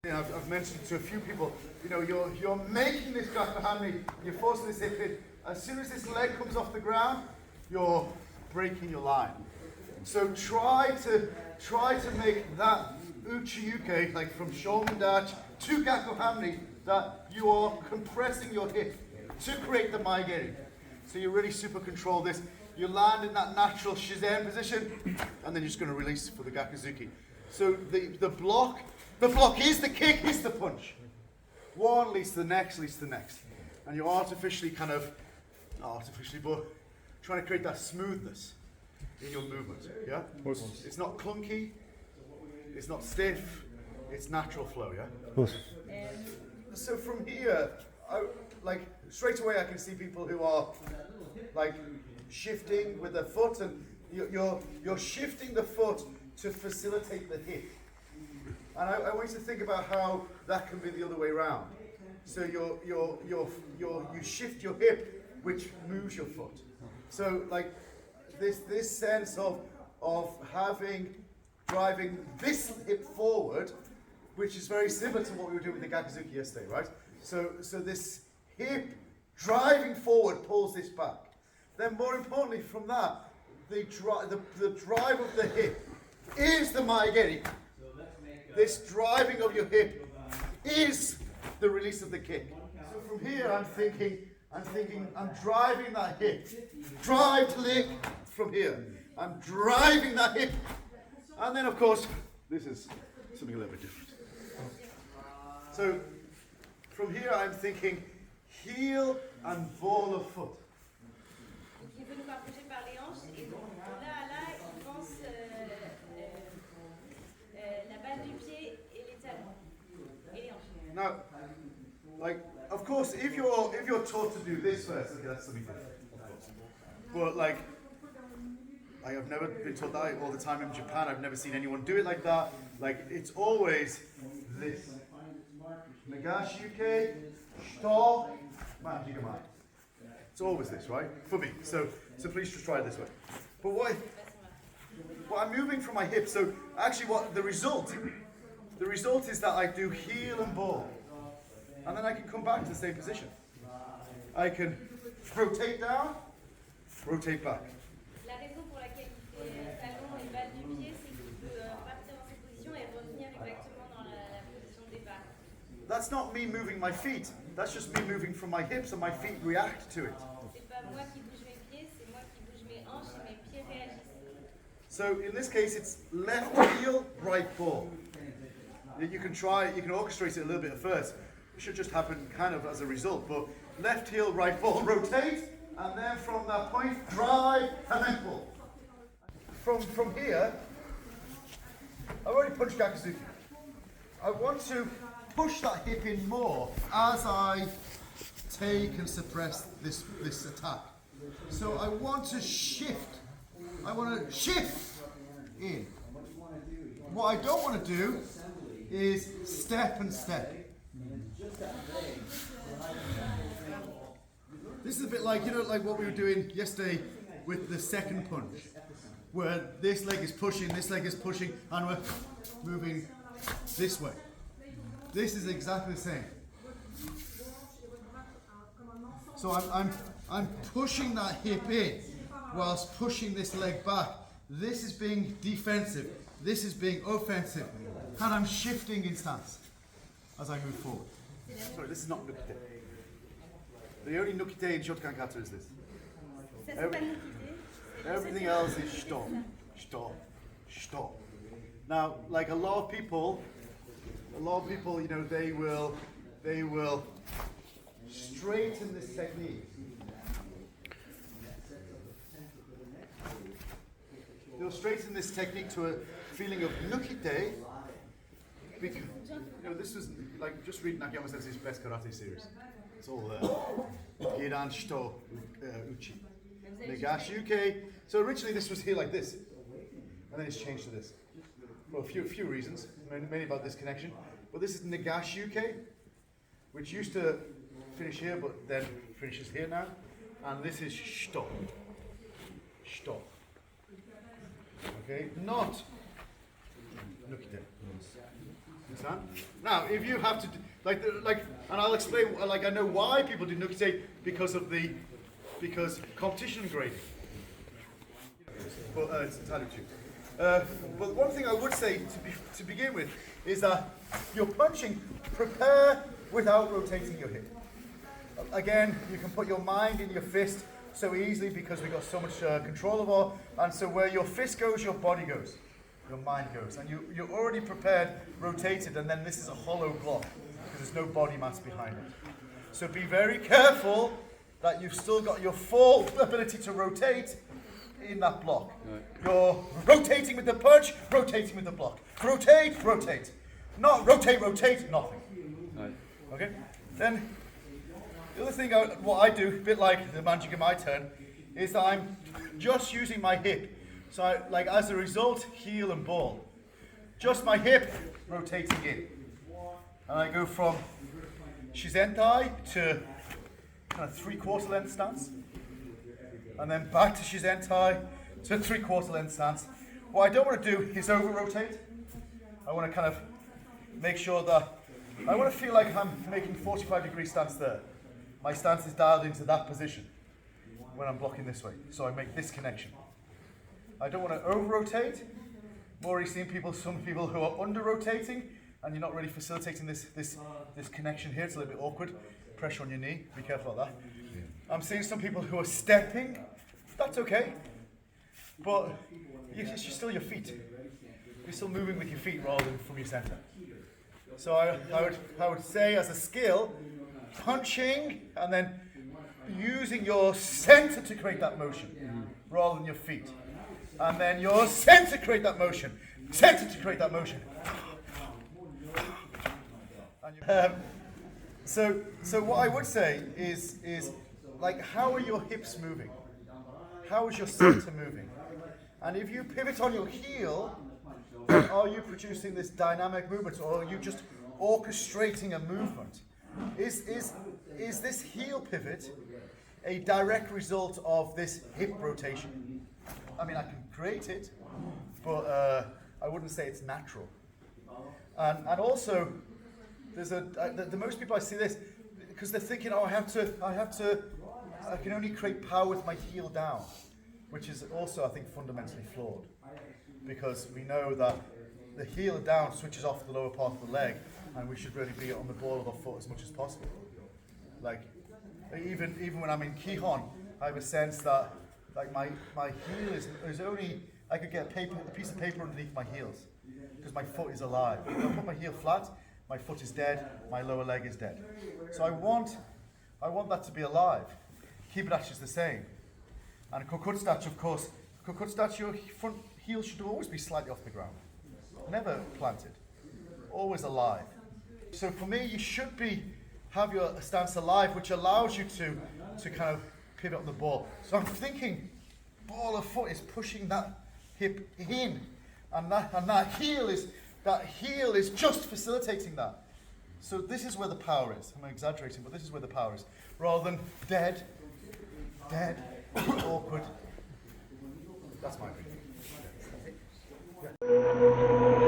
I've mentioned to a few people, you know, you're making this gakuhami, you're forcing this hip in. As soon as this leg comes off the ground, you're breaking your line. So try to make that uchi-uke, like from shomen-dachi to gakuhami, that you are compressing your hip to create the maigeri. So you really super control this. You land in that natural shizen position, and then you're just going to release for the gakuzuki. So the block is the kick, is the punch. One leads to the next, leads to the next. And you're artificially but trying to create that smoothness in your movement, yeah? It's not clunky, it's not stiff, it's natural flow, yeah? So from here, straight away I can see people who are like shifting with their foot, and you're shifting the foot to facilitate the hip. And I want you to think about how that can be the other way around. So you shift your hip, which moves your foot. So like this sense of driving this hip forward, which is very similar to what we were doing with the gakuzuki yesterday, right? So this hip driving forward pulls this back. Then more importantly from that, the drive of the hip is the maigeri. This driving of your hip is the release of the kick. So from here I'm thinking, I'm driving that hip. Drive to leg from here. I'm driving that hip. And then of course, this is something a little bit different. So from here I'm thinking heel and ball of foot. Il veut nous rapprocher par les hanches et là, il pense la base du pied et les talons et les hanches. Now, like, of course, if you're taught to do this first, okay, that's something different, of course. But like I've never been taught that all the time in Japan. I've never seen anyone do it like that. Like, it's always this. Nagashiyuke, shito, majigamai. It's always this, right? For me. So please just try it this way. But what I'm moving from my hips. So actually, what the result is that I do heel and ball, and then I can come back to the same position. I can rotate down, rotate back. La raison pour laquelle il fait talon et base du pied, c'est qu'il peut partir dans cette position et revenir exactement dans la position de départ. That's not me moving my feet. That's just me moving from my hips, and my feet react to it. C'est pas moi qui bouge mes pieds, c'est moi qui bouge mes hanches et mes pieds réagissent. So in this case, it's left heel, right ball. You can orchestrate it a little bit at first. It should just happen kind of as a result, but left heel, right ball, rotate, and then from that point, drive, and then pull. From here, I've already punched gakuzuki. I want to push that hip in more as I take and suppress this attack. So I want to shift. I want to shift in. What I don't want to do is step and step. This is a bit like, like what we were doing yesterday with the second punch, where this leg is pushing, and we're moving this way. This is exactly the same. So I'm pushing that hip in whilst pushing this leg back. This is being defensive. This is being offensive. And I'm shifting in stance as I move forward. Sorry, this is not nukite. The only nukite in Shotokan Kata is this. Everything else is shito, shito, shito. Now, like a lot of people, they will straighten this technique. They'll straighten this technique to a feeling of nukite. Because, this was like just reading Nakayama Sensei's best karate series. It's all there. Giran, shito, uchi. Nagashiyuke. So originally this was here like this, and then it's changed to this. Well, a few reasons, mainly about this connection. But this is Nagashuke, which used to finish here, but then finishes here now. And this is Shito. Shito. Okay, not Nukite. Understand? Now, if you have to, and I'll explain, I know why people do Nukite because competition grading. But it's entirely true. But one thing I would say to begin with is that you're punching, prepare without rotating your hip. Again, you can put your mind in your fist so easily because we've got so much control of our, and so where your fist goes, your body goes, your mind goes. And you're already prepared, rotated, and then this is a hollow block because there's no body mass behind it. So be very careful that you've still got your full ability to rotate in that block. Right. You're rotating with the punch, rotating with the block. Rotate, rotate. Not rotate, rotate, nothing. Right. Okay? Then, the other thing, what I do, a bit like the Manjiga My Turn, is that I'm just using my hip. So, as a result, heel and ball. Just my hip rotating in. And I go from Shizentai to kind of 3/4 length stance. And then back to Shizentai to 3/4 length stance. What I don't want to do is over-rotate. I want to kind of make sure that, I want to feel like I'm making 45-degree stance there. My stance is dialed into that position when I'm blocking this way. So I make this connection. I don't want to over-rotate. I've already seen some people who are under-rotating and you're not really facilitating this connection here. It's a little bit awkward. Pressure on your knee. Be careful of that. I'm seeing some people who are stepping. That's okay. But it's still your feet. You're still moving with your feet rather than from your center. So I would say as a skill, punching and then using your center to create that motion rather than your feet. And then your center to create that motion. Center to create that motion. So what I would say is how are your hips moving? How is your center moving? And if you pivot on your heel, are you producing this dynamic movement, or are you just orchestrating a movement? Is this heel pivot a direct result of this hip rotation? I mean, I can create it, but I wouldn't say it's natural. And also, the most people I see this because they're thinking, oh, I can only create power with my heel down, which is also, I think, fundamentally flawed, because we know that the heel down switches off the lower part of the leg, and we should really be on the ball of our foot as much as possible. Even when I'm in Kihon, I have a sense that my heel is only, I could get a piece of paper underneath my heels because my foot is alive. If I put my heel flat, my foot is dead, my lower leg is dead. So I want that to be alive. Hiburashi is the same. And Kokutsudachi, of course, your front heel should always be slightly off the ground. Never planted. Always alive. So for me, you should have your stance alive, which allows you to kind of pivot on the ball. So I'm thinking, ball of foot is pushing that hip in, and that heel is just facilitating that. So this is where the power is. I'm exaggerating, but this is where the power is. Rather than dead, awkward. That's my opinion. Yeah.